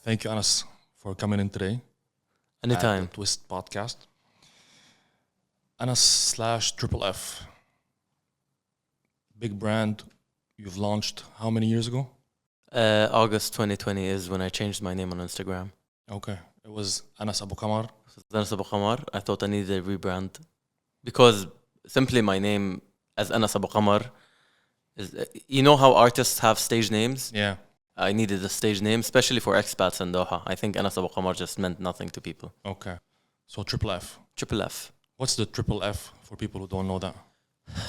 Thank you, Anas, for coming in today at Anytime. the Twist Podcast. Anas slash Triple F. Big brand you've launched how many years ago? August 2020 is when I changed my name on Instagram. Okay. It was Anas Abu Kamar. Anas Abu Qamar. I thought I needed a rebrand because simply my name as Anas Abu Qamar is. You know how artists have stage names? Yeah. I needed a stage name, especially for expats in Doha. I think Anas Abu Qamar just meant nothing to people. Okay. So Triple F. Triple F. What's the Triple F for people who don't know that?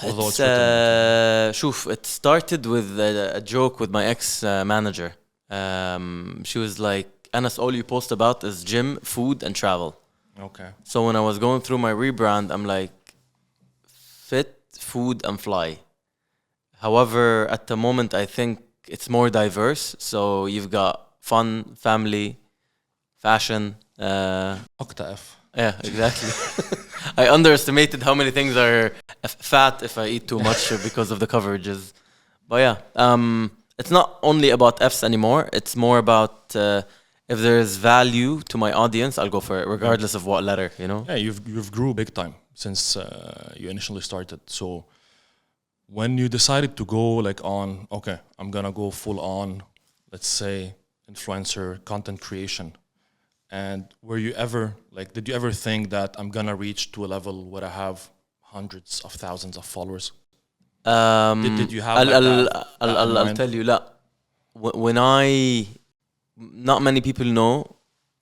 Although It's, written. شوف, it started with a joke with my ex-manager. She was like, Anas, all you post about is gym, food, and travel. Okay. So when I was going through my rebrand, I'm like, fit, food, and fly. However, at the moment, I think it's more diverse. So you've got fun, family, fashion. Octa F. Yeah, exactly. I underestimated how many things are fat if I eat too much because of the coverages. But yeah, it's not only about Fs anymore. It's more about if there's value to my audience, I'll go for it, regardless of what letter, you know? Yeah, you've grew big time since you initially started. So when you decided to go okay, I'm gonna go full on, let's say, influencer content creation. And were you ever did you ever think that I'm gonna reach to a level where I have hundreds of thousands of followers? Did you have I'll tell you, لا. When not many people know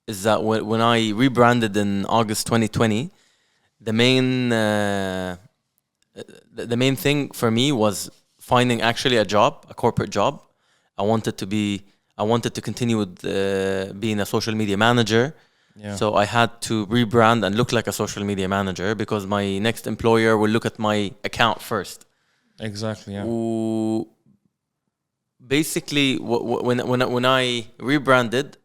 is that when I rebranded in August 2020, the main thing for me was finding actually a job, a corporate job. I wanted to continue with being a social media manager. Yeah. So I had to rebrand and look like a social media manager because my next employer will look at my account first. Exactly. Yeah. Basically, when I rebranded,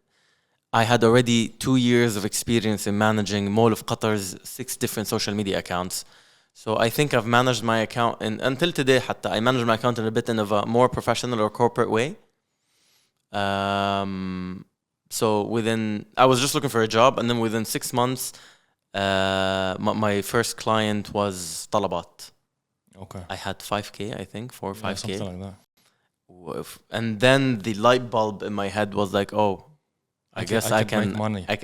I had already 2 years of experience in managing Mall of Qatar's 6 different social media accounts. So I think I've managed my account, and until today, حتى, I manage my account in a bit of a more professional or corporate way. So I was just looking for a job, and then within 6 months, my first client was Talabat. Okay. I had 5K, I think, 4 or 5K. Something like that. And then the light bulb in my head was like, oh, I guess I can make money. I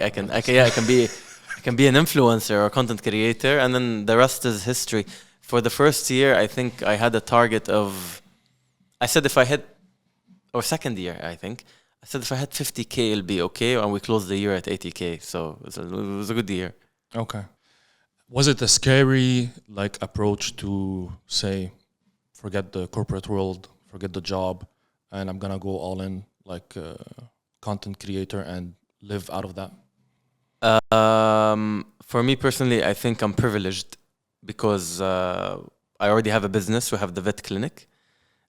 can be an influencer or content creator, and then the rest is history. For the first year, I think I had a target of, I said if I hit, or second year, I think, I said if I had 50K, it'll be okay, and we closed the year at 80K, so it was a good year. Okay. Was it a scary approach to say, forget the corporate world, forget the job, and I'm gonna go all in content creator and live out of that? For me personally, I think I'm privileged because I already have a business. We have the vet clinic,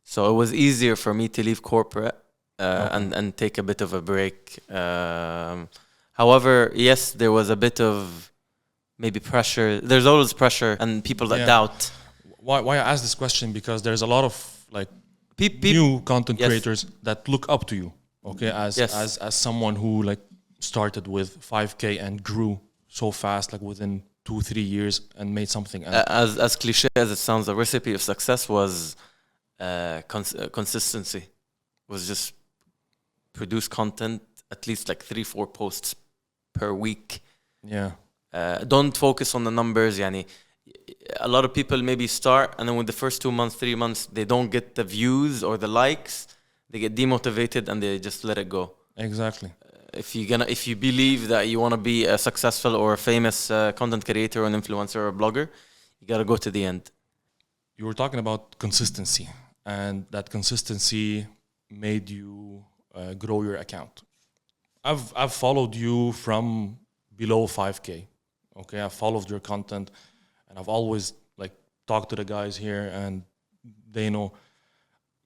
so it was easier for me to leave corporate and take a bit of a break. However, yes, there was a bit of maybe pressure. There's always pressure and people that doubt. Why I ask this question? Because there's a lot of new content creators that look up to you. Okay, as someone who started with 5K and grew so fast, within 2-3 years, and made something. As cliche as it sounds, the recipe of success was consistency. Was just produce content at least 3-4 posts per week. Yeah. Don't focus on the numbers. Yani, a lot of people maybe start, and then with the first 2 months, 3 months, they don't get the views or the likes. They get demotivated and they just let it go. Exactly. If you believe that you want to be a successful or a famous content creator or an influencer or a blogger, you gotta go to the end. You were talking about consistency, and that consistency made you grow your account. I've followed you from below 5K. Okay, I've followed your content, and I've always talked to the guys here, and they know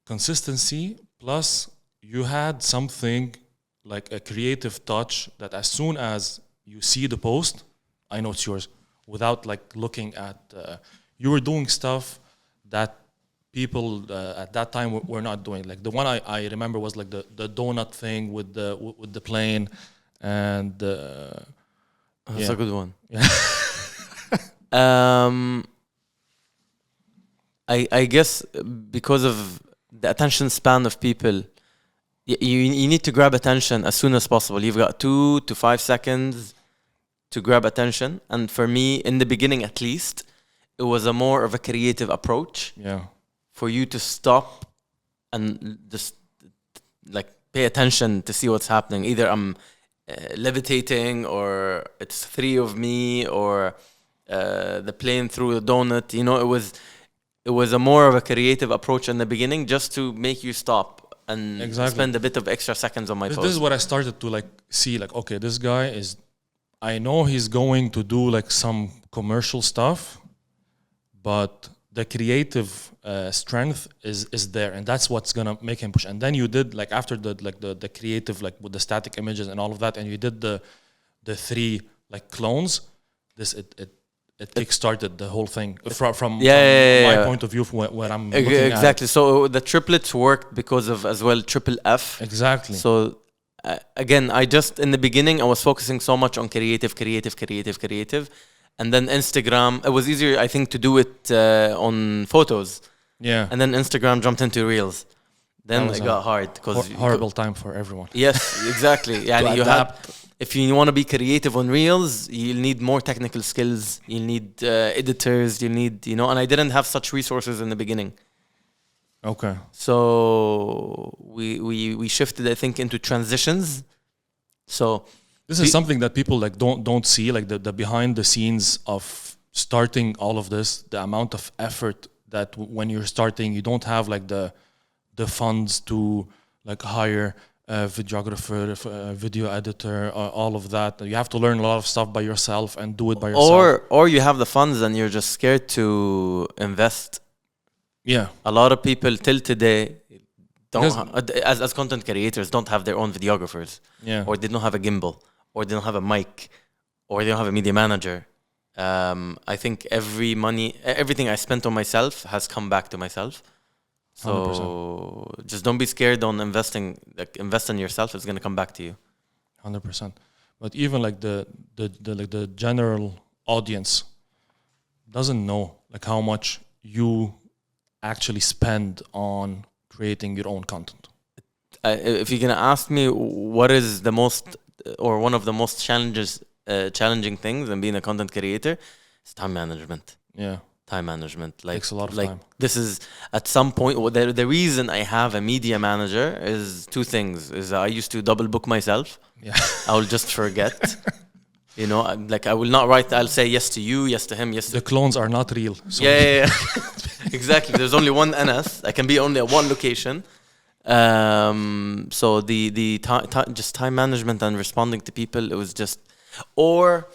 consistency. Plus, you had something like a creative touch that as soon as you see the post, I know it's yours. Without looking at, you were doing stuff that people at that time were not doing. Like the one I remember was like the donut thing with the plane, and That's a good one. Yeah. I guess because of the attention span of people, you need to grab attention as soon as possible. You've got 2 to 5 seconds to grab attention. And for me, in the beginning at least, it was a more of a creative approach. Yeah. For you to stop and just like pay attention to see what's happening. Either I'm levitating, or it's 3 of me, or the plane through the donut. You know, it was a more of a creative approach in the beginning, just to make you stop and spend a bit of extra seconds on my post. This is what I started to like see. Like, okay, this guy is. I know he's going to do like some commercial stuff, but the creative strength is there, and that's what's gonna make him push. And then you did like after the creative, like with the static images and all of that, and you did the 3 like clones. It kickstarted the whole thing from my point of view, from where I'm looking exactly. at. So the triplets worked because of as well triple F. Exactly. So again, I just in the beginning I was focusing so much on creative. And then Instagram, it was easier, I think, to do it on photos. Yeah. And then Instagram jumped into Reels. Then it got hard. Horrible time for everyone. Yes, exactly. Yeah, you have, if you want to be creative on Reels, you'll need more technical skills. You'll need editors. You'll need, and I didn't have such resources in the beginning. Okay. So we shifted, I think, into transitions. So this is something that people like don't see, like the behind the scenes of starting all of this, the amount of effort that when you're starting, you don't have like the funds to like hire a videographer, a video editor, all of that. You have to learn a lot of stuff by yourself and do it by yourself. Or you have the funds and you're just scared to invest. Yeah. A lot of people till today don't as content creators don't have their own videographers. Yeah. Or they don't have a gimbal, or they don't have a mic, or they don't have a media manager. I think everything I spent on myself has come back to myself. So 100%. Just don't be scared on investing. Like, invest in yourself; it's gonna come back to you. 100%. But even like the general audience doesn't know like how much you actually spend on creating your own content. If you're gonna ask me what is the most or one of the most challenging things in being a content creator, it's time management. Yeah. Time management. Like, takes a lot of time. This is at some point, the reason I have a media manager is 2 things. Is I used to double book myself. Yeah. I will just forget. Like I will not write, I'll say yes to you, yes to him, yes to... The clones are not real. So. Yeah. Exactly. There's only one NS. I can be only at one location. So just time management and responding to people, it was just... Or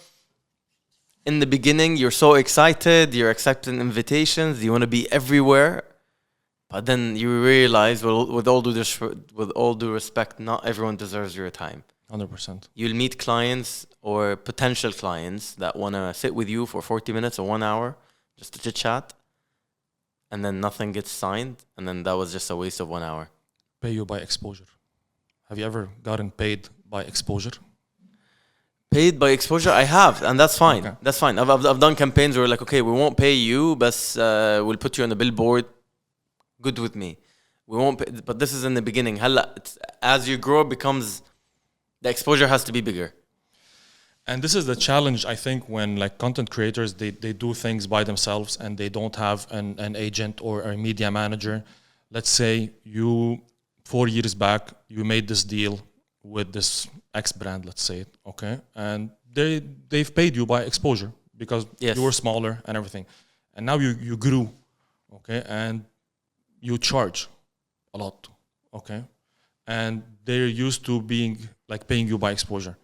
in the beginning, you're so excited, you're accepting invitations, you want to be everywhere, but then you realize, well, with all due respect, not everyone deserves your time. 100%. You'll meet clients or potential clients that want to sit with you for 40 minutes or 1 hour just to chit chat, and then nothing gets signed, and then that was just a waste of 1 hour. Pay you by exposure. Have you ever gotten paid by exposure? Paid by exposure, I have, and that's fine. Okay. That's fine. I've done campaigns where like, okay, we won't pay you, but we'll put you on the billboard. Good with me. We won't pay, but this is in the beginning. As you grow, the exposure has to be bigger. And this is the challenge, I think, when like content creators, they do things by themselves and they don't have an agent or a media manager. Let's say 4 years back, you made this deal with this X brand, let's say, okay? And they've paid you by exposure because you were smaller and everything. And now you grew, okay? And you charge a lot, okay? And they're used to paying you by exposure.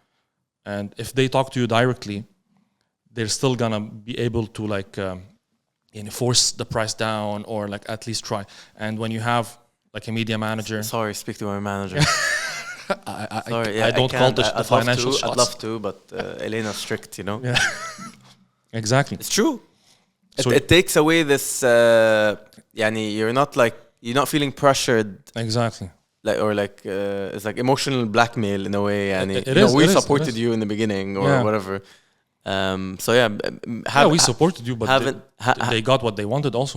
And if they talk to you directly, they're still gonna be able to force the price down or like at least try. And when you have like a media manager... Sorry, speak to my manager. I don't call the financial shots. I'd love to, but Elena's strict, Yeah. Exactly. It's true. So it takes away this يعني you're not feeling pressured exactly. it's like emotional blackmail in a way يعني It is, we it is, it supported is. you in the beginning or Yeah. whatever so Yeah, we supported you, but they got what they wanted also.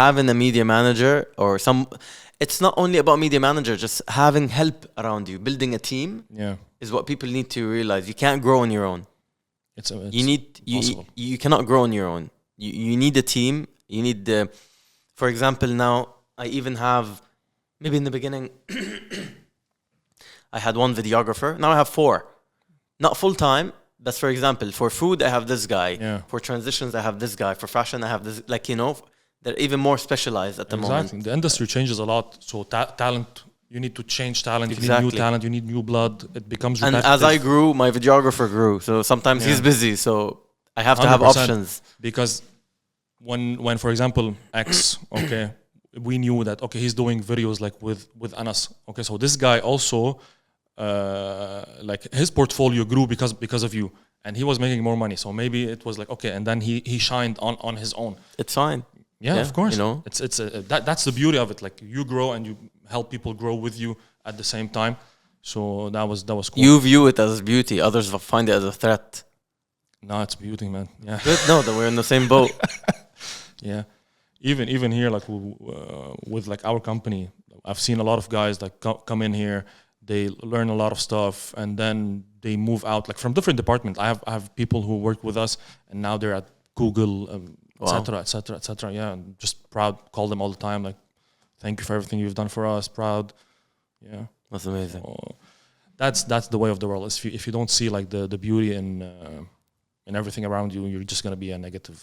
having a media manager or it's not only about media manager, just having help around you, building a team Yeah. is what people need to realize. You can't grow on your own. It's You you cannot grow on your own. You need a team. You need for example, now I even have maybe in the beginning I had one videographer. Now I have 4. Not full time, but for example, for food I have this guy. Yeah. For transitions I have this guy. For fashion I have this, like, you know, they're even more specialized at the moment. Exactly. The industry changes a lot. So talent, you need to change talent. You need Exactly. new talent. You need new blood. It becomes And repetitive. as I grew, my videographer grew. So sometimes he's busy. So I have to have 100%. options. Because when for example X, okay, we knew that okay he's doing videos like with Anas. Okay, so this guy also like his portfolio grew because of you, and he was making more money. So maybe it was like okay, and then he shined on his own. It's fine. Yeah, of course. You know, it's that's the beauty of it. Like you grow and you help people grow with you at the same time. So that was cool. you view it as beauty. Others find it as a threat. No, it's beauty, man. Yeah. Good. No, that we're in the same boat. Yeah. Even here, like with like our company, I've seen a lot of guys that come in here. They learn a lot of stuff, and then they move out like from different departments. I have people who work with us, and now they're at Google, etc., etc., etc. Yeah, I'm just proud. Call them all the time. Like, thank you for everything you've done for us. Proud. Yeah, That's amazing. so that's the way of the world. If you don't see like the beauty in everything around you, you're just gonna be a negative.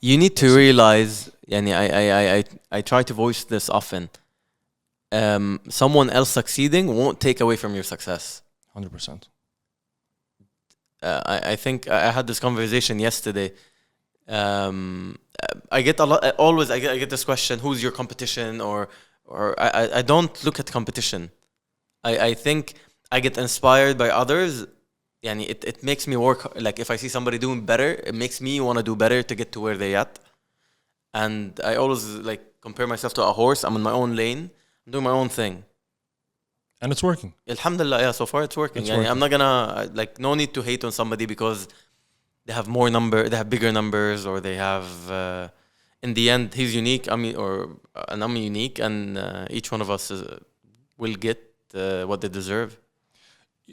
You need to realize, yani I try to voice this often. Someone else succeeding won't take away from your success. 100%. I think I had this conversation yesterday. I get a lot. I get this question: who's your competition? Or I don't look at competition. I think I get inspired by others. Yani it makes me work. Like if I see somebody doing better, it makes me want to do better to get to where they at. And I always like compare myself to a horse. I'm in my own lane. I'm doing my own thing. And it's working. Alhamdulillah, yeah, so far it's working. It's Yani working. I'm not gonna like no need to hate on somebody because they have they have bigger numbers, or they have in the end he's unique, and I'm unique, and each one of us will get what they deserve.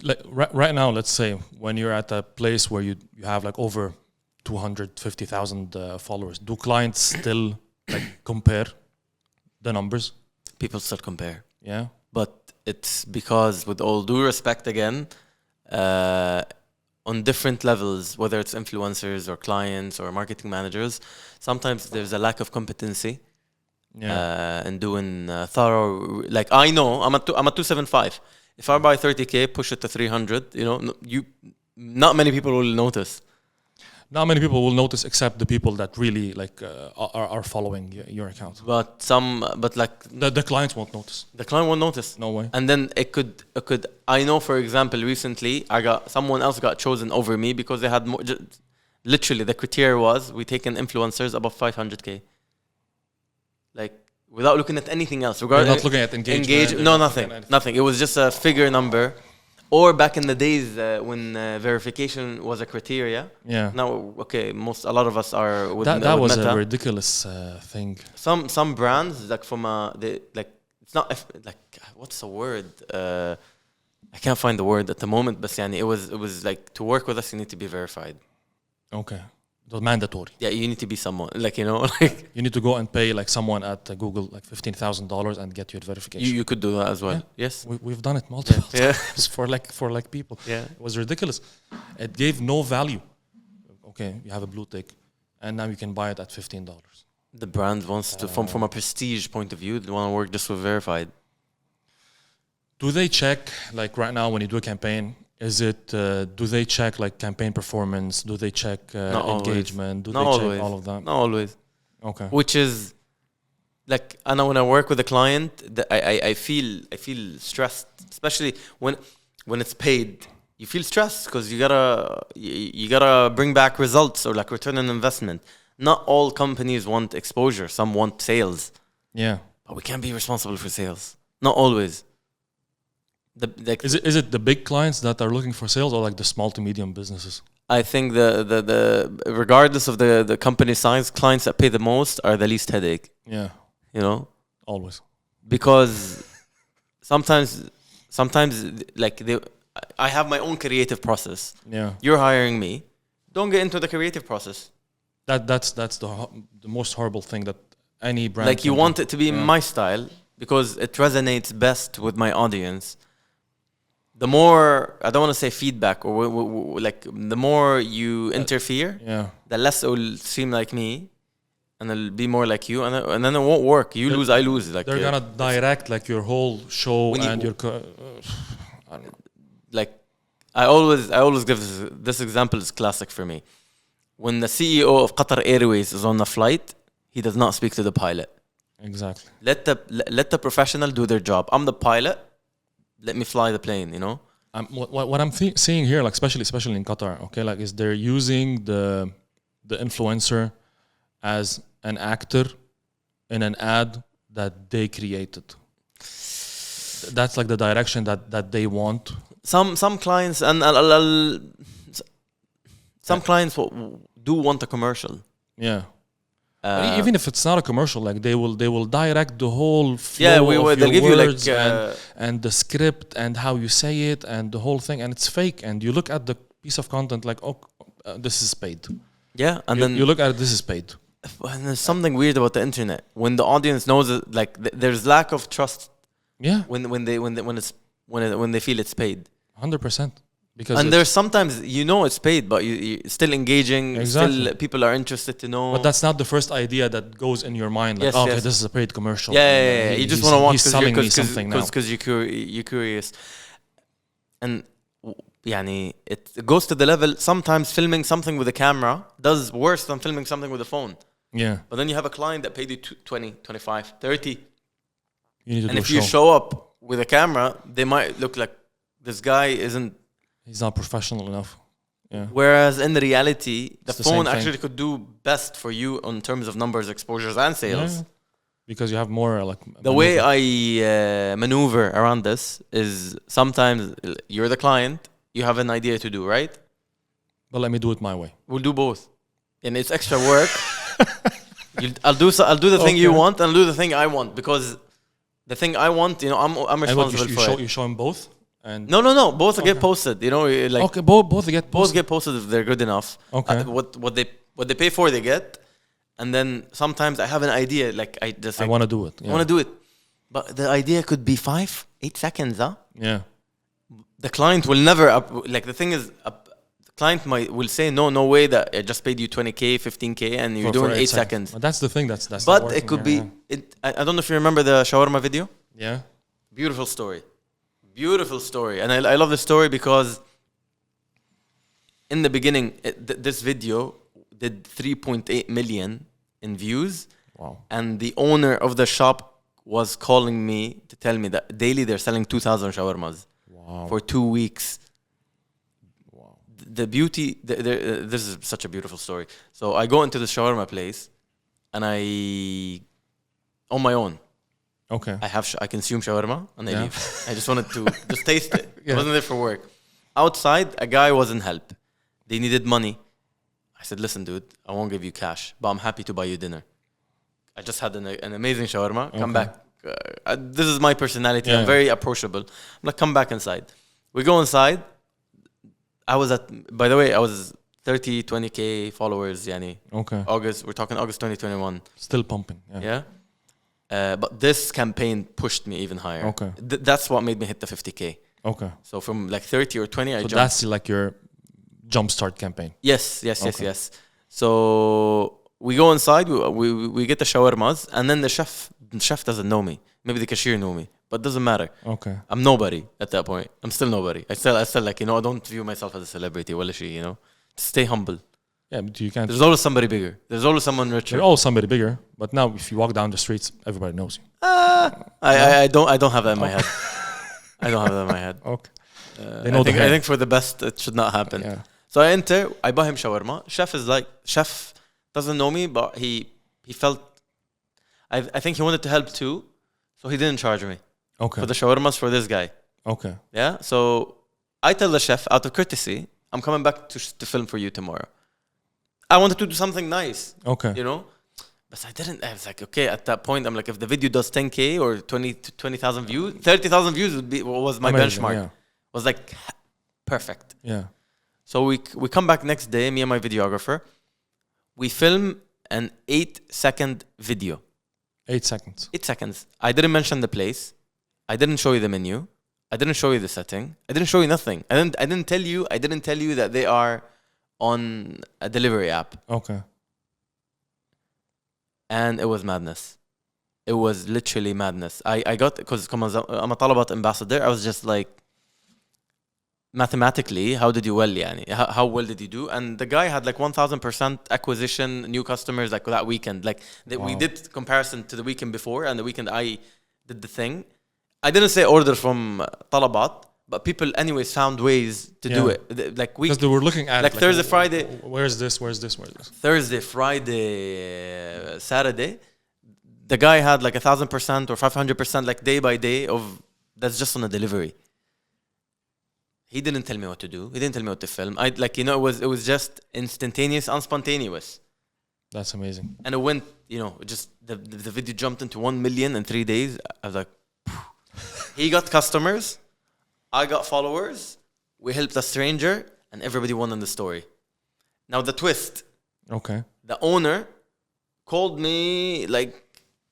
Like right now, let's say when you're at a place where you have like over 250,000 followers, do clients still like compare the numbers? People still compare. Yeah. But it's because, with all due respect again, on different levels, whether it's influencers or clients or marketing managers, sometimes there's a lack of competency in doing thorough. Like I know I'm at 275. If I buy 30K, push it to 300, not many people will notice. Not many people will notice, except the people that really like are following your account. But like The clients won't notice. the client won't notice. No way. And then it could. I know, for example, recently someone else got chosen over me because they had more. Literally, the criteria was we taken influencers above 500K. Like without looking at anything else. You're not looking at engagement. No, nothing. It was just a figure number. Or back in the days when verification was a criteria. Yeah. Now, okay, a lot of us are with That was Meta. a ridiculous thing. Some brands like it's not like what's the word? I can't find the word at the moment, but yani, it was like to work with us you need to be verified. Okay. It was mandatory. Yeah, you need to be someone like like you need to go and pay like someone at Google like $15,000 and get your verification. you could do that as well. Yeah. Yes. We've done it multiple Yeah. times for people. Yeah. It was ridiculous. It gave no value. Okay, you have a blue tick, and now you can buy it at $15. The brand wants to from a prestige point of view, they want to work just with verified. Do they check like right now when you do a campaign? Is it do they check like campaign performance? Do they check engagement? Do Not they always. check all of that? Not always. Okay. Which is like I know when I work with a client, I feel stressed, especially when it's paid. You feel stressed because you gotta bring back results or like return on investment. not all companies want exposure. Some want sales. Yeah. But we can't be responsible for sales. Not always. Is it the big clients that are looking for sales, or like the small to medium businesses? I think the regardless of the company size, clients that pay the most are the least headache. Yeah. You know, Always. because sometimes like I have my own creative process. Yeah. You're hiring me. Don't get into the creative process. That's the most horrible thing that any brand. Like you can want do. it to be my style because it resonates best with my audience. The more, I don't want to say feedback, or like the more you interfere, the less it will seem like me, and it'll be more like you, and then it won't work. You lose, I lose. Like they're gonna direct like your whole show and your. I don't know. Like I always give this example is classic for me. When the CEO of Qatar Airways is on a flight, he does not speak to the pilot. Exactly. Let the professional do their job. I'm the pilot. Let me fly the plane, you know. What I'm seeing here, like especially in Qatar, okay, like is they're using the influencer as an actor in an ad that they created. That's like the direction that they want. Some clients and some clients do want a commercial. Yeah. Even if it's not a commercial, like they will direct the whole flow of they'll your give you words like and the script and how you say it and the whole thing, and it's fake. And you look at the piece of content like, this is paid. Yeah, and then you look at it, this is paid. And there's something weird about the internet when the audience knows it, like there's lack of trust. Yeah. When they feel it's paid. 100%. And there's sometimes it's paid, but you're still engaging. Exactly. Still, people are interested to know. But that's not the first idea that goes in your mind. Like, yes. this is a paid commercial. Yeah. You just want to watch he's selling me something now. Because you're curious. And it goes to the level. Sometimes filming something with a camera does worse than filming something with a phone. Yeah. But then you have a client that paid you 20, 25, 30. You need to and if you show up with a camera, they might look like this guy isn't. He's not professional enough. Yeah. Whereas in reality, the the phone same actually thing. could do best for you in terms of numbers, exposures, and sales. Yeah. Because you have more like. The way I maneuver around this is sometimes you're the client, you have an idea to do, right? But let me do it my way. We'll do both, and it's extra work. I'll do the thing you want, and I'll do the thing I want because the thing I want, I'm responsible for it. You show them both. And No. Both get posted. Like both get posted. Both get posted if they're good enough. Okay. What they pay for, they get. And then sometimes I have an idea, like I want to do it. I want to do it, but the idea could be 5-8 seconds. Yeah. The client will never the thing is, the client will say no way that I just paid you 20K, 15K, and you're doing 8 seconds. But that's the thing. That's. But it could be. I don't know if you remember the shawarma video. Yeah. Beautiful story, and I love the story because in the beginning, this video did 3.8 million in views. Wow. And the owner of the shop was calling me to tell me that daily they're selling 2,000 shawarmas. Wow. For 2 weeks. Wow. The beauty, this is such a beautiful story. So I go into the shawarma place and on my own, Okay. I consume shawarma and I leave. I just wanted to just taste it. Yeah. I wasn't there for work. Outside, a guy wasn't help. They needed money. I said, listen, dude, I won't give you cash, but I'm happy to buy you dinner. I just had an amazing shawarma. Come back. This is my personality. Yeah. I'm very approachable. I'm like, come back inside. We go inside. By the way, I was 30, 20K followers. Yani. Okay. We're talking August 2021. Still pumping. Yeah. But this campaign pushed me even higher. Okay. That's what made me hit the 50K. Okay. So from like 30 or 20, I jumped. That's like your jumpstart campaign. Yes. So we go inside, we get the shawarmas, and then the chef doesn't know me. Maybe the cashier know me, but doesn't matter. Okay. I'm nobody at that point. I'm still nobody. I still like, I don't view myself as a celebrity. Stay humble. Yeah, but you can't. There's always somebody bigger. There's always someone richer. You're always somebody bigger. But now, if you walk down the streets, everybody knows you. I don't have that in my head. I don't have that in my head. Okay. I think for the best, it should not happen. Yeah. So I enter, I buy him shawarma. Chef doesn't know me, but he felt. I think he wanted to help too, so he didn't charge me Okay. for the shawarmas for this guy. Okay. Yeah, so I tell the chef out of courtesy, I'm coming back to film for you tomorrow. I wanted to do something nice, Okay. you know, but I didn't. I was like, okay, at that point, I'm like, if the video does 10K or 20,000 views, 30,000 views was my Amazing, benchmark. yeah. Was like perfect. Yeah. So we come back next day, me and my videographer. We film an 8-second video. 8 seconds. 8 seconds. I didn't mention the place. I didn't show you the menu. I didn't show you the setting. I didn't show you nothing. I didn't tell you that they are on a delivery app. Okay. And it was madness. It was literally madness. I got, because I'm a Talabat ambassador, I was just like, mathematically, how did you well, yani? How well did you do? And the guy had like 1,000% acquisition, new customers, like that weekend. Like we did comparison to the weekend before, and the weekend I did the thing. I didn't say order from Talabat, but people anyways found ways to do it. Like because they were looking at like Thursday, Friday. Where's this? Thursday, Friday, Saturday. The guy had like 1,000% or 500%, like day by day of that's just on a delivery. He didn't tell me what to do. He didn't tell me what to film. It was just instantaneous, unspontaneous. That's amazing. And it went, just the video jumped into 1 million in 3 days. I was like, he got customers, I got followers, we helped a stranger, and everybody won in the story. Now the twist. Okay. The owner called me, like,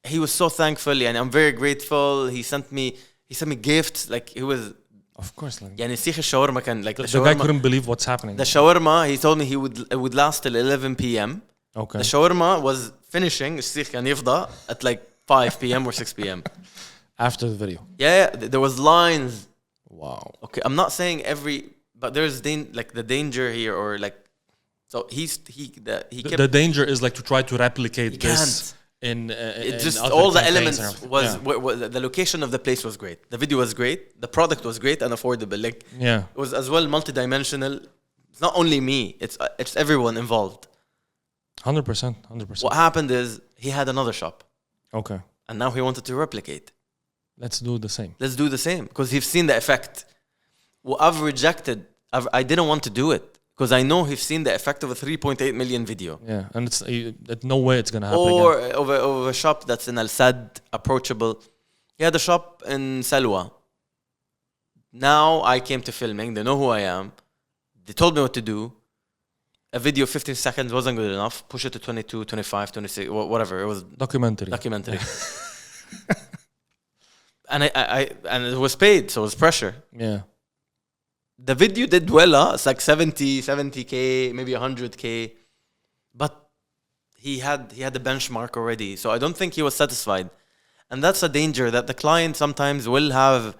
he was so thankful, and I'm very grateful. He sent me gifts, like he was. Of course, like يعني سيخ الشاورما كان like the guy couldn't believe what's happening. The shawarma, he told me it would last till 11 p.m. Okay. The shawarma was finishing السيخ كان يفضى at like 5 p.m. or 6 p.m. After the video. Yeah, there was lines. Wow. Okay, I'm not saying but there's the danger here, or like, so he kept. The danger is like to try to replicate this. Can't. It just all the elements the location of the place was great, the video was great, the product was great and affordable, like it was as well multidimensional. It's not only me, it's everyone involved. 100%. What happened is he had another shop, okay, and now he wanted to replicate. let's do the same because he's seen the effect. Well, I didn't want to do it because I know he's seen the effect of a 3.8 million video. Yeah, and it's no way it's gonna happen or again. of a shop that's in Al Sad, approachable. He had a shop in Salwa. Now I came to filming. They know who I am. They told me what to do. A video 15 seconds wasn't good enough. Push it to 22, 25, 26, whatever. It was Documentary. And and it was paid, so it was pressure. Yeah. The video did well, it's like 70K, maybe 100K, but he had the benchmark already, so I don't think he was satisfied, and that's a danger that the client sometimes will have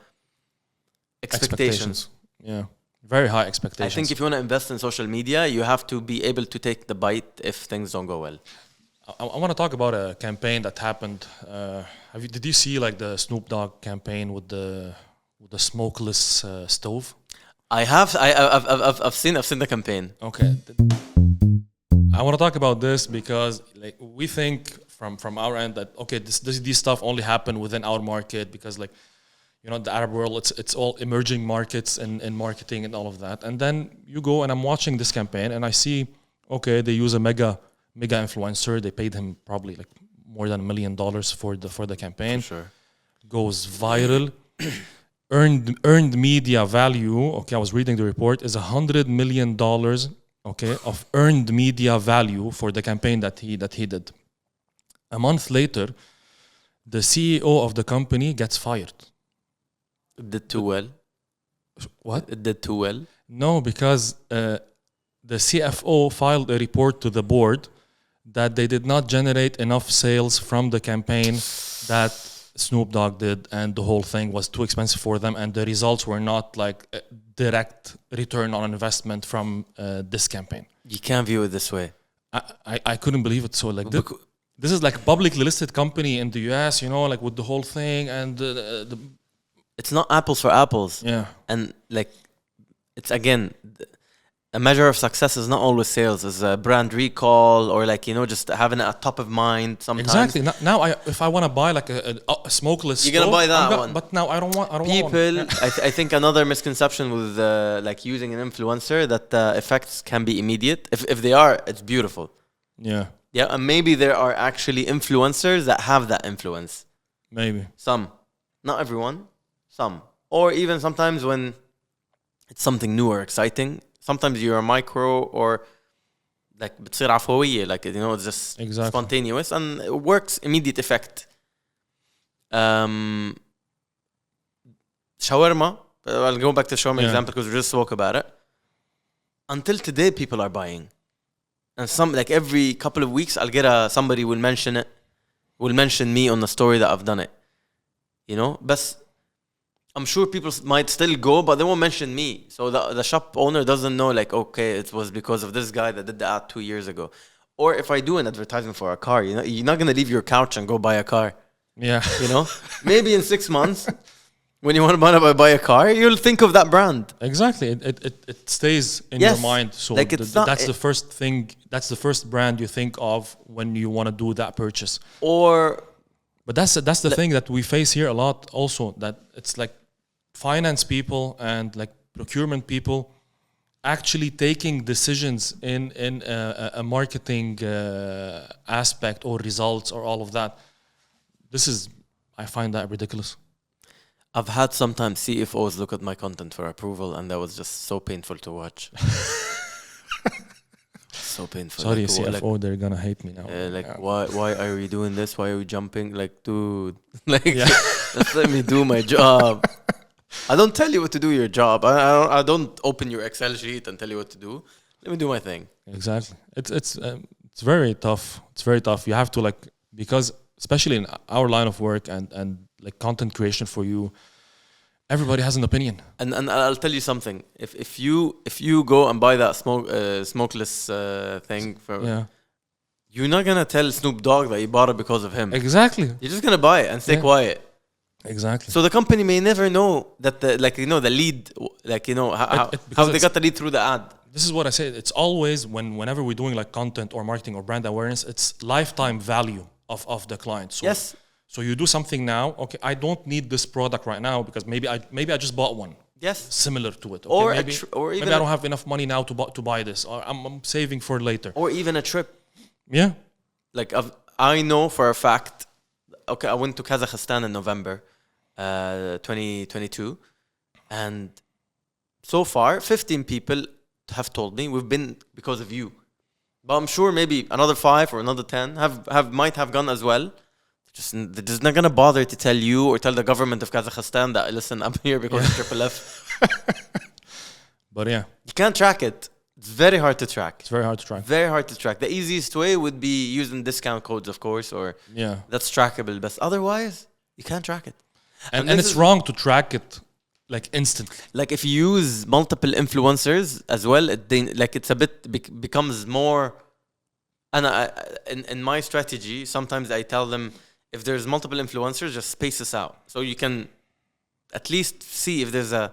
expectations. Yeah, very high expectations. I think if you want to invest in social media, you have to be able to take the bite if things don't go well. I want to talk about a campaign that happened. Did you see like the Snoop Dogg campaign with the smokeless stove? I've seen the campaign. Okay. I want to talk about this because like we think from our end that okay, these stuff only happen within our market because like the Arab world, it's all emerging markets and marketing and all of that. And then you go and I'm watching this campaign and I see okay, they use a mega influencer. They paid him probably like more than $1 million for the campaign. For sure. Goes viral. Earned media value, okay, I was reading the report, is $100 million, okay, of earned media value for the campaign that he did. A month later, the CEO of the company gets fired. It did too well. What? It did too well? No, because the CFO filed a report to the board that they did not generate enough sales from the campaign that Snoop Dogg did, and the whole thing was too expensive for them, and the results were not like a direct return on investment from this campaign. You can't view it this way. I couldn't believe it. So like this is like a publicly listed company in the US, like with the whole thing, and the it's not apples for apples. Yeah, and like it's again a measure of success is not always sales. It's a brand recall or like, just having it at top of mind sometimes. Exactly. Now, if I want to buy like a smokeless, you're gonna buy that one. But now I don't want. People, want one. I think another misconception with like using an influencer that effects can be immediate. If they are, it's beautiful. Yeah. Yeah, and maybe there are actually influencers that have that influence. Maybe. Some, not everyone. Some, or even sometimes when it's something new or exciting. Sometimes you're a micro or like بتصير عفوية, like it's just spontaneous and it works immediate effect. Shawarma, I'll go back to shawarma example because we just spoke about it. Until today, people are buying, and like every couple of weeks, I'll get somebody will mention me on the story that I've done it. But I'm sure people might still go, but they won't mention me. So the shop owner doesn't know, like, okay, it was because of this guy that did the ad 2 years ago. Or if I do an advertisement for a car, you're not going to leave your couch and go buy a car. Yeah. Maybe in 6 months, when you want to buy a car, you'll think of that brand. Exactly. It stays in your mind. So like that's the first thing. That's the first brand you think of when you want to do that purchase. But that's the thing that we face here a lot also, that it's like finance people and like procurement people actually taking decisions in a marketing aspect or results or all of that. I find that ridiculous. I've had sometimes CFOs look at my content for approval, and that was just so painful to watch. So painful. Sorry, like, CFO, they're gonna hate me now. Why are we doing this? Why are we jumping? Like, dude, just let me do my job. I don't tell you what to do your job. I don't open your Excel sheet and tell you what to do. Let me do my thing. Exactly. It's very tough. It's very tough. You have to because especially in our line of work and like content creation for you, everybody has an opinion. And I'll tell you something. If you go and buy that smokeless thing you're not gonna tell Snoop Dogg that you bought it because of him. Exactly. You're just gonna buy it and stay quiet. Exactly. So the company may never know that the lead, how they got the lead through the ad. This is what I say. It's always whenever we're doing like content or marketing or brand awareness, it's lifetime value of the client. So, yes. So you do something now. Okay, I don't need this product right now because maybe I just bought one. Yes. Similar to it. Okay, or even maybe I don't have enough money now to buy this, or I'm saving for later. Or even a trip. Yeah. Like I know for a fact. Okay, I went to Kazakhstan in November, 2022, and so far 15 people have told me we've been because of you. But I'm sure maybe another 5 or another 10 might have gone as well. They're just not gonna bother to tell you or tell the government of Kazakhstan that listen, I'm here because of Triple F. But yeah, you can't track it. It's very hard to track. It's very hard to track. Very hard to track. The easiest way would be using discount codes, of course, or that's trackable. But otherwise, you can't track it. And it's wrong to track it like instantly. Like if you use multiple influencers as well, it's a bit becomes more. And in my strategy, sometimes I tell them, if there's multiple influencers, just space this out. So you can at least see if there's an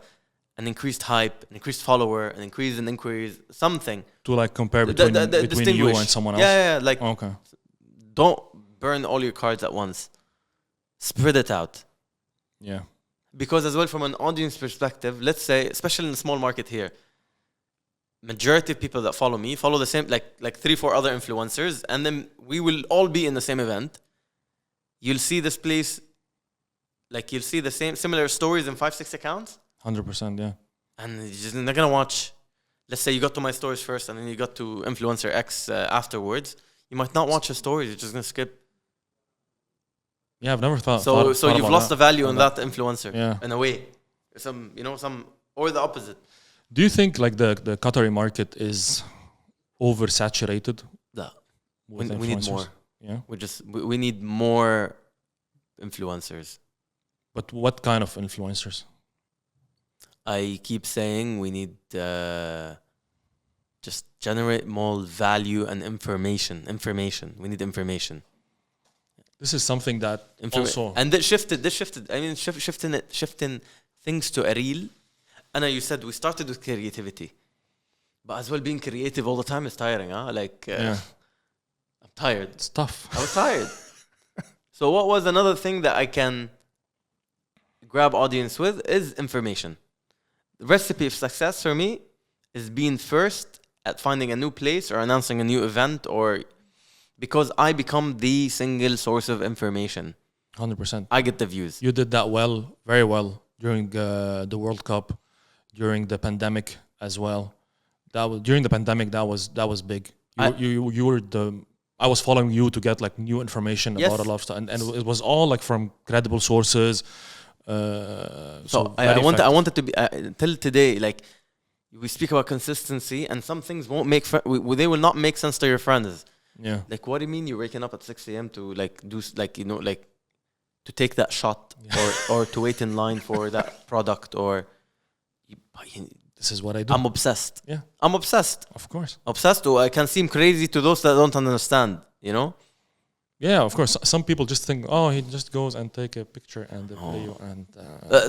increased hype, an increased follower, an increase in inquiries, something. To like compare between you and someone else? Yeah, like, okay. Don't burn all your cards at once. Spread it out. Yeah. Because as well, from an audience perspective, let's say, especially in a small market here, majority of people that follow me follow the same, like 3-4 other influencers, and then we will all be in the same event. You'll see this place, like you'll see the similar stories in 5-6 accounts. 100%, yeah. And you're just not gonna watch. Let's say you got to my stories first, and then you got to influencer X afterwards. You might not watch the stories. You're just gonna skip. Yeah, I've never thought. So you've lost the value on that influencer. Yeah. In a way, or the opposite. Do you think like the Qatari market is oversaturated? No. We need more. Yeah. We need more influencers. But what kind of influencers? I keep saying we need just generate more value and information. We need information. This is something that also... And this shifted. I mean, shifting things to a reel. And you said we started with creativity. But as well, being creative all the time is tiring, huh? Like, Yeah. I'm tired. It's tough. I was tired. So what was another thing that I can grab audience with is information. The recipe of success for me is being first at finding a new place or announcing a new event, or because I become the single source of information. 100%. I get the views. You did that well, very well, during the World Cup, during the pandemic as well. During the pandemic. That was big. You were I was following you to get like new information Yes. about a lot of stuff, and it was all like from credible sources. So I wanted to be till today. Like, we speak about consistency, and some things won't make they will not make sense to your friends. Yeah. Like, what do you mean you're waking up at 6 a.m. to like do like, you know, like to take that shot, or to wait in line for that product, or This is what I do. I'm obsessed. Yeah. I'm obsessed. Of course. Obsessed. I can seem crazy to those that don't understand, you know? Yeah, of course. Some people just think, oh, he just goes and take a picture and a video and.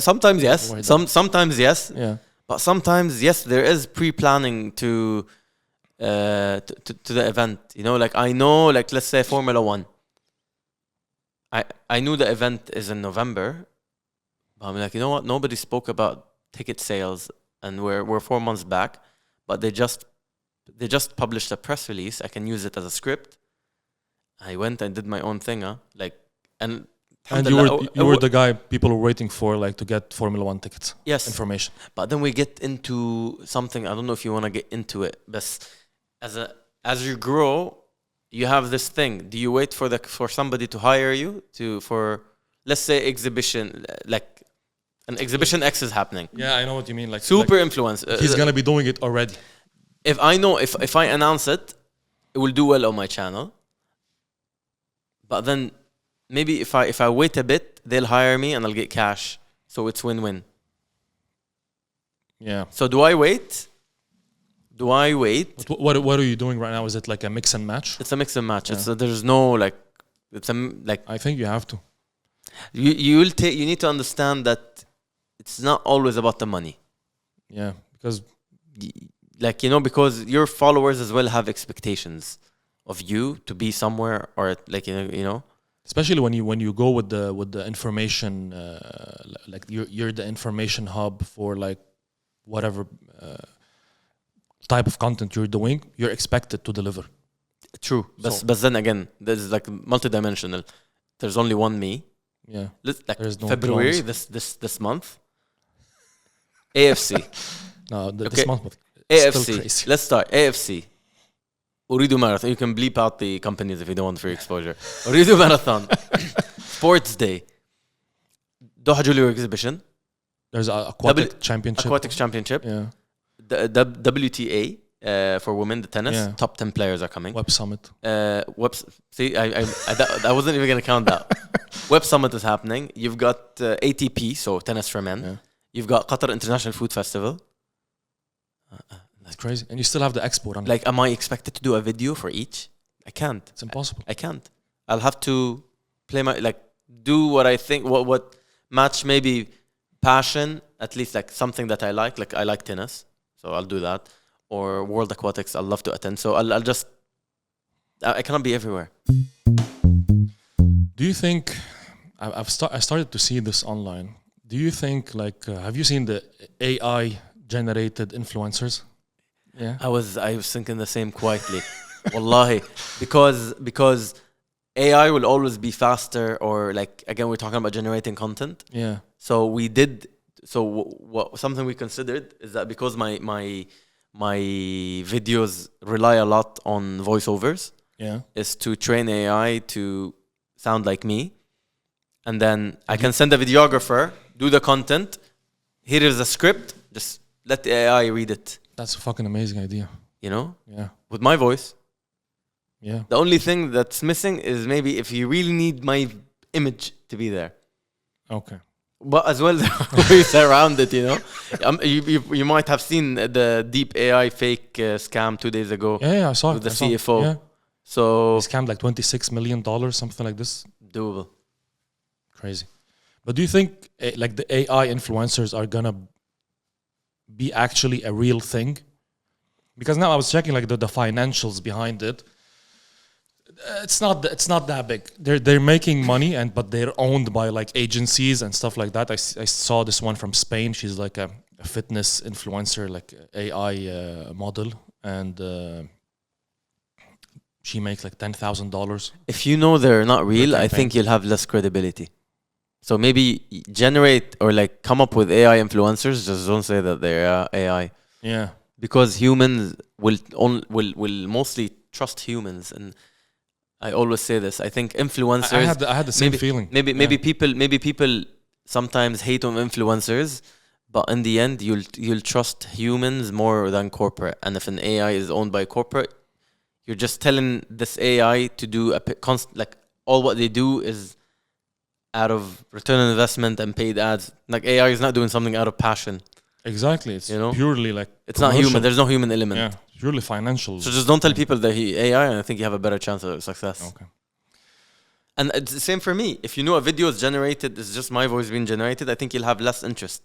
Sometimes yes. Sometimes yes. Yeah. But sometimes yes, there is pre-planning to the event. You know, like I know, like let's say Formula One. I knew the event is in November, but I'm like, you know what? Nobody spoke about ticket sales, and we're 4 months back, but they just published a press release. I can use it as a script. I went and did my own thing, like, and you were the guy people were waiting for, like, to get Formula One tickets. Yes, information. But then we get into something. I don't know if you want to get into it, but as you grow, you have this thing. Do you wait for somebody to hire you for, let's say, exhibition, like an exhibition X is happening? Yeah, I know what you mean. Like super influence. He's gonna be doing it already. If I know, if I announce it, it will do well on my channel. But then maybe if I wait a bit, they'll hire me and I'll get cash. So it's win-win. Yeah. So do I wait? But what are you doing right now? Is it like a mix and match? It's a mix and match. Yeah. There's no like. It's a like. I think you have to. You need to understand that it's not always about the money. Yeah, because like, you know, because your followers as well have expectations of you to be somewhere, or like, you know. Especially when you go with the information, like you're the information hub for like whatever type of content you're doing, you're expected to deliver. True, but then again, there's like multidimensional. There's only one me. Yeah, Like no February this month. AFC. No, this month. AFC. Let's start. AFC. Uridu Marathon. You can bleep out the companies if you don't want free exposure. Uridu Marathon. Sports Day. Doha Jewelry Exhibition. There's an aquatic championship. Aquatics Championship. Yeah. The WTA for women, the tennis. Yeah. Top 10 players are coming. Web Summit. See, I wasn't even going to count that. Web Summit is happening. You've got ATP, so tennis for men. Yeah. You've got Qatar International Food Festival. That's crazy. And you still have the expo running. Like, am I expected to do a video for each? I can't. It's impossible. I can't. I'll have to play do what I think, what match maybe passion, at least like something that I like. Like, I like tennis, so I'll do that. Or World Aquatics, I'll love to attend. So I'll just, I cannot be everywhere. Do you think, I started to see this online. Do you think, like, have you seen the AI generated influencers? Yeah. I was thinking the same quietly. Wallahi. Because AI will always be faster, or like, again, we're talking about generating content. Yeah. So something we considered is that because my videos rely a lot on voiceovers, Yeah. is to train AI to sound like me. And then I can send a videographer, do the content. Here is a script. Just let the AI read it. That's a fucking amazing idea. You know? Yeah. With my voice. Yeah. The only thing that's missing is maybe if you really need my image to be there. Okay. But as well, the ways around it, you know? You might have seen the deep AI fake scam 2 days ago. Yeah, I saw with it. the CFO. Yeah. So He scammed like $26 million, something like this. doable. Crazy. But do you think like the AI influencers are gonna be actually a real thing? because now I was checking like the financials behind it. It's not that big. They're making money, but they're owned by like agencies and stuff like that. I saw this one from Spain. She's like a fitness influencer, like AI model, and she makes like $10,000. If you know they're not real, I campaign. think you'll have less credibility. So maybe generate or like come up with AI influencers. Just don't say that they're AI. Yeah, Because humans will mostly trust humans, and I always say this. I think influencers. I had the same feeling. Maybe people sometimes hate on influencers, but in the end, you'll trust humans more than corporate. And if an AI is owned by corporate, you're just telling this AI to do like all what they do is out of return on investment and paid ads. Like AI is not doing something out of passion. Exactly. It's purely like it's not human. There's no human element. Yeah, purely financial. So just don't tell people that he AI, and I think you have a better chance of success. Okay. And it's the same for me. If you know a video is generated, it's just my voice being generated, I think you'll have less interest.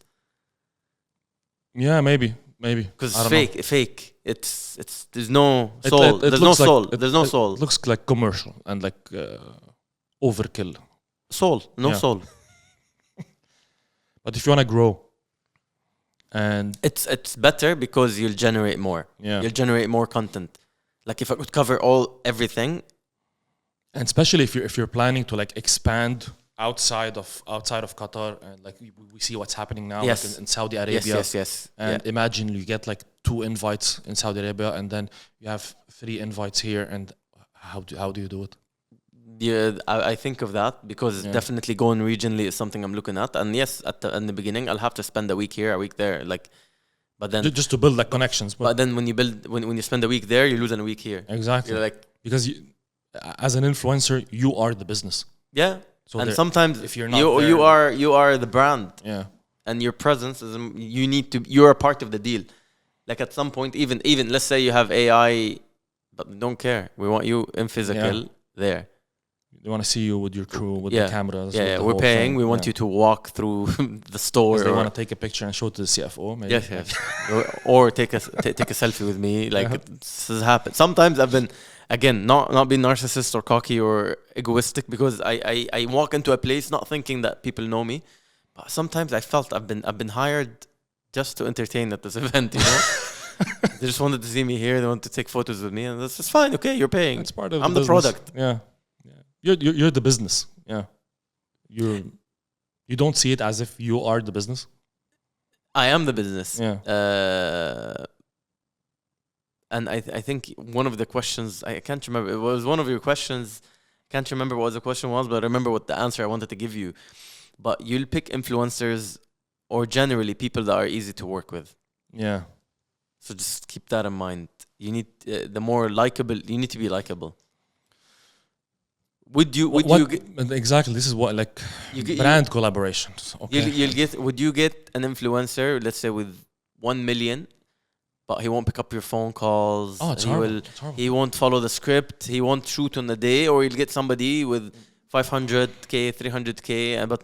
Yeah, maybe. Because it's fake. It's there's no soul. There's no soul. There's no soul. It looks like commercial and like overkill. Soul. No soul. But if you want to grow, and it's better because you'll generate more. Yeah. You'll generate more content. Like if I could cover everything. And especially if you're planning to like expand outside of Qatar, and like we see what's happening now, Yes. like in Saudi Arabia. Yes. And imagine you get like 2 invites in Saudi Arabia, and then you have 3 invites here. And how do you do it? Yeah, I think of that because definitely going regionally is something I'm looking at. And yes, in the beginning, I'll have to spend a week here, a week there. Like, but then Just to build like connections. But then when you spend a week there, you lose a week here. Exactly. You're like, because as an influencer, you are the business. yeah. So And sometimes if you're not you are the brand. Yeah. And your presence is you're a part of the deal. Like at some point, even let's say you have AI, but don't care. We want you in physical there. They want to see you with your crew, with the cameras. Yeah, with the we're whole paying. thing. We want you to walk through the store. They want to take a picture and show it to the CFO. Maybe. Yes. or take a selfie with me. Like this has happened. Sometimes I've been, again, not being narcissist or cocky or egoistic, because I walk into a place not thinking that people know me, but sometimes I felt I've been hired just to entertain at this event. You know, they just wanted to see me here. They want to take photos with me, and that's just fine. Okay, you're paying. It's part of I'm the the business. product. Yeah. You're the business. Yeah. You don't see it as if you are the business. I am the business. Yeah. And I think one of the questions, I can't remember, it was one of your questions. Can't remember what the question was, but I remember what the answer I wanted to give you. But you'll pick influencers or generally people that are easy to work with. Yeah. So just keep that in mind. You need the more likable. You need to be likable. Would you exactly? This is what like brand collaborations. Okay. You'll get. Would you get an influencer, let's say with 1 million, but he won't pick up your phone calls? Oh, it's horrible. He won't follow the script. He won't shoot on the day, or you'll get somebody with 500K, 300K, but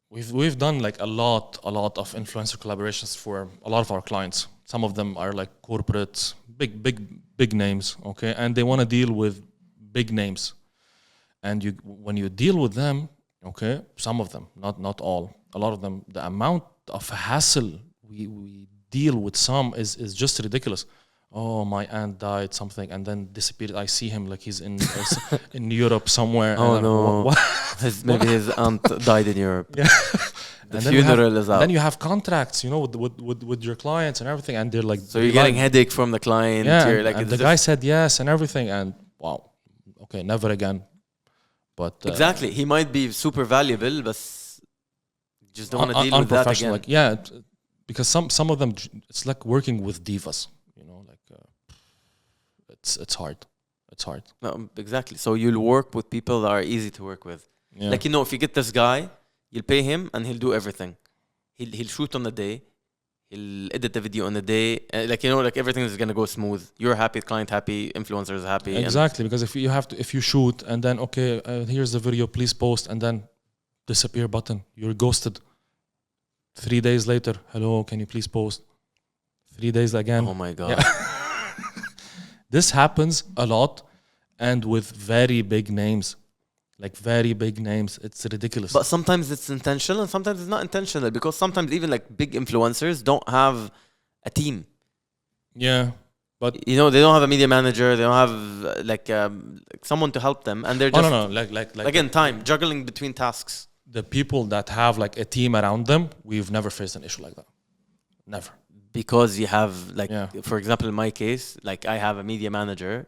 we've done like a lot of influencer collaborations for a lot of our clients. Some of them are like corporates, big names, okay, and they want to deal with big names. And when you deal with them, okay, some of them, not all, a lot of them, the amount of hassle we deal with some is just ridiculous. Oh, my aunt died, something, and then disappeared. I see him like he's in Europe somewhere. Oh no! What? Maybe his aunt died in Europe. Yeah. The funeral is out. Then you have contracts, you know, with your clients and everything, and they're like. So you're getting headache from the client. Yeah, like, and the guy said yes and everything, and wow, okay, never again. But exactly, he might be super valuable, but just don't want to deal with that again. Like, yeah, because some of them, it's like working with divas, you know, like it's hard. It's hard. No, exactly. So you'll work with people that are easy to work with. Yeah. Like, you know, if you get this guy, you'll pay him and he'll do everything. He'll shoot on the day. He'll edit the video on the day. Like, you know, like everything is gonna go smooth. You're happy, client happy, influencers happy. Exactly, because if you shoot and then okay, here's the video, please post, and then disappear button, you're ghosted. 3 days later, hello, can you please post? 3 days again. Oh my god. Yeah. This happens a lot, and with very big names, like very big names. It's ridiculous. But sometimes it's intentional and sometimes it's not intentional, because sometimes even like big influencers don't have a team. Yeah, but You know, they don't have a media manager. They don't have like someone to help them, and they're just no, like again time juggling between tasks. the people that have like a team around them, we've never faced an issue like that. Never. Because you have like, Yeah. for example, in my case, like I have a media manager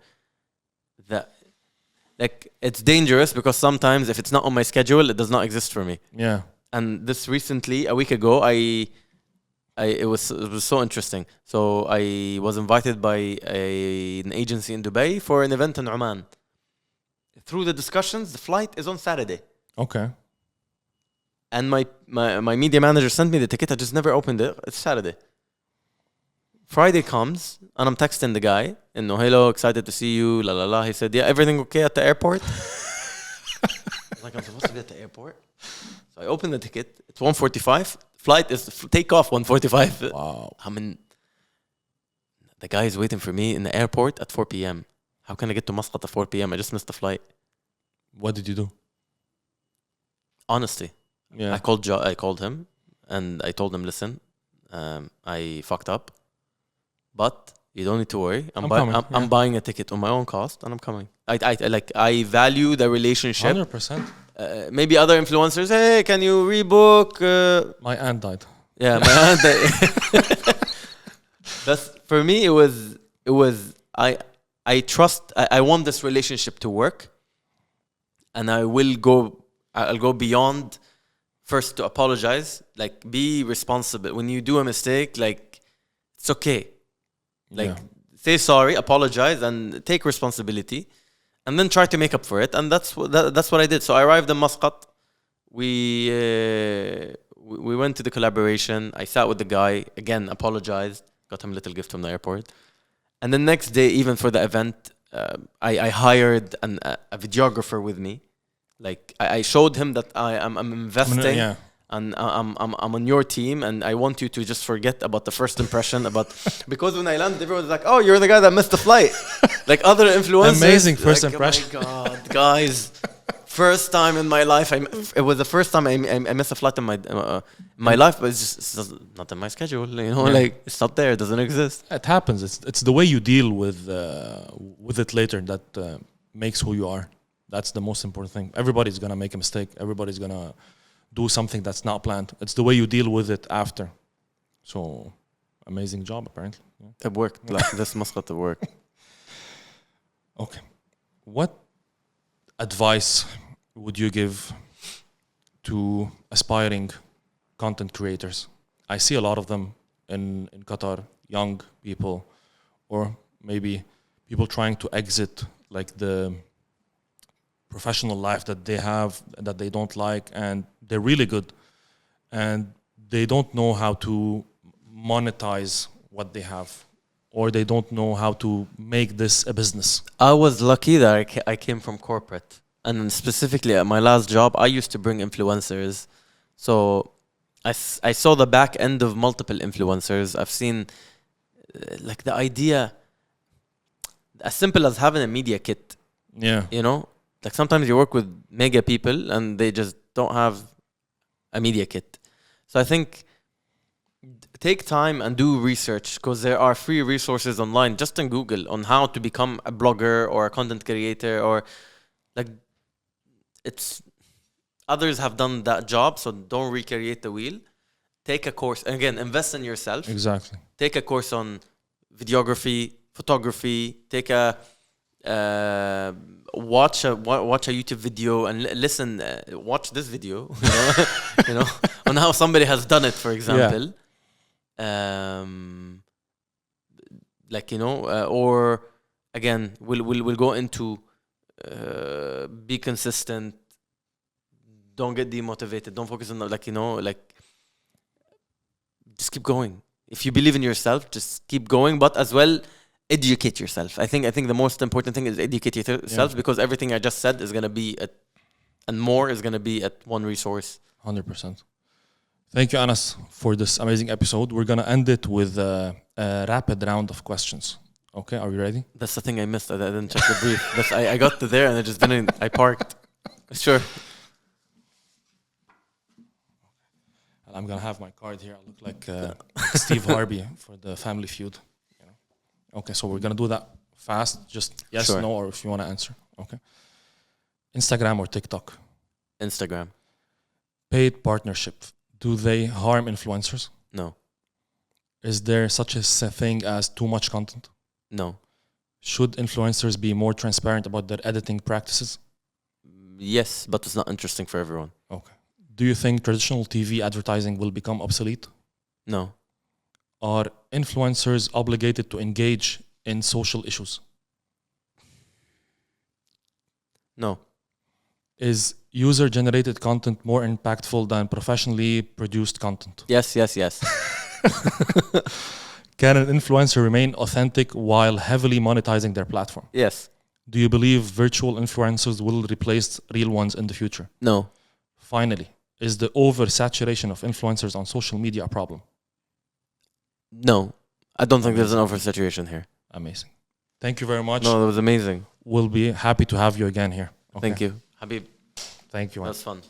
that, like, it's dangerous because sometimes if it's not on my schedule, it does not exist for me. Yeah. And this recently, a week ago, it was so interesting. So I was invited by an agency in Dubai for an event in Oman. Through the discussions, the flight is on Saturday. Okay. And my media manager sent me the ticket. I just never opened it. It's Saturday. Friday comes, and I'm texting the guy, and hello, excited to see you, la la la. He said, yeah, everything okay at the airport? I was like, I'm supposed to be at the airport? So I opened the ticket. It's 1:45. Flight is takeoff 1:45. Wow. The guy is waiting for me in the airport at 4 p.m. How can I get to Muscat at 4 p.m.? I just missed the flight. What did you do? Honesty. Yeah. I called him, and I told him, listen, I fucked up, but you don't need to worry. I'm buying a ticket on my own cost, and I'm coming. I value the relationship. 100%. Maybe other influencers, hey, can you rebook? My aunt died. Yeah, my aunt. But for me, it was I trust. I want this relationship to work, and I'll go beyond. First, to apologize, like, be responsible. When you do a mistake, like, it's okay. Like, say sorry, apologize, and take responsibility, and then try to make up for it. And that's what I did. So I arrived in Muscat. We went to the collaboration. I sat with the guy, again, apologized, got him a little gift from the airport. And the next day, even for the event, I hired a videographer with me. Like, I showed him that I'm investing, and I'm on your team, and I want you to just forget about the first impression. Because when I landed, everyone was like, "Oh, you're the guy that missed the flight." Like other influencers, amazing first like, impression. Oh my God, guys! First time in my life, it was the first time I missed a flight in my life, but it's just not in my schedule. You know, like, it's not there, it doesn't exist. It happens. It's the way you deal with it later that makes who you are. That's the most important thing. Everybody's gonna make a mistake. Everybody's gonna do something that's not planned. It's the way you deal with it after. So, amazing job, apparently. It worked. Like, this Muscat worked. Okay. What advice would you give to aspiring content creators? I see a lot of them in Qatar, young people, or maybe people trying to exit like the professional life that they have, that they don't like, and they're really good, and they don't know how to monetize what they have, or they don't know how to make this a business. I was lucky that I came from corporate, and specifically at my last job, I used to bring influencers. So I saw the back end of multiple influencers. I've seen like the idea, as simple as having a media kit. Yeah. You know, like sometimes you work with mega people and they just don't have a media kit. So I think take time and do research, because there are free resources online, just in Google, on how to become a blogger or a content creator, or like, it's others have done that job, so don't recreate the wheel. Take a course, again, invest in yourself. Exactly. Take a course on videography, photography. Take a watch a YouTube video and listen. Watch this video, you know, on how somebody has done it, for example. Like, you know, or again, we'll go into be consistent. Don't get demotivated. Don't focus on, like, you know, like, just keep going. If you believe in yourself, just keep going. But as well, educate yourself. I think the most important thing is educate yourself, because everything I just said is gonna be and more is gonna be at one resource. 100%. Thank you, Anas, for this amazing episode. We're gonna end it with a rapid round of questions. Okay, are you ready? That's the thing I missed. I didn't check the brief. I got to there and I just didn't. I parked. Sure. I'm gonna have my card here. I look like Steve Harvey for the Family Feud. You know? Okay, so we're gonna do that fast. Just yes, Sure. no, or if you wanna answer. Okay. Instagram or TikTok? Instagram. Paid partnership. Do they harm influencers? No. Is there such a thing as too much content? No. Should influencers be more transparent about their editing practices? Yes, but it's not interesting for everyone. Okay. Do you think traditional TV advertising will become obsolete? No. Are influencers obligated to engage in social issues? No. Is user-generated content more impactful than professionally produced content? Yes, yes, yes. Can an influencer remain authentic while heavily monetizing their platform? Yes. Do you believe virtual influencers will replace real ones in the future? No. Finally, is the oversaturation of influencers on social media a problem? No. I don't think there's an oversaturation here. Amazing. Thank you very much. No, that was amazing. We'll be happy to have you again here. Okay. Thank you. Habib, Thank you. that man. was fun.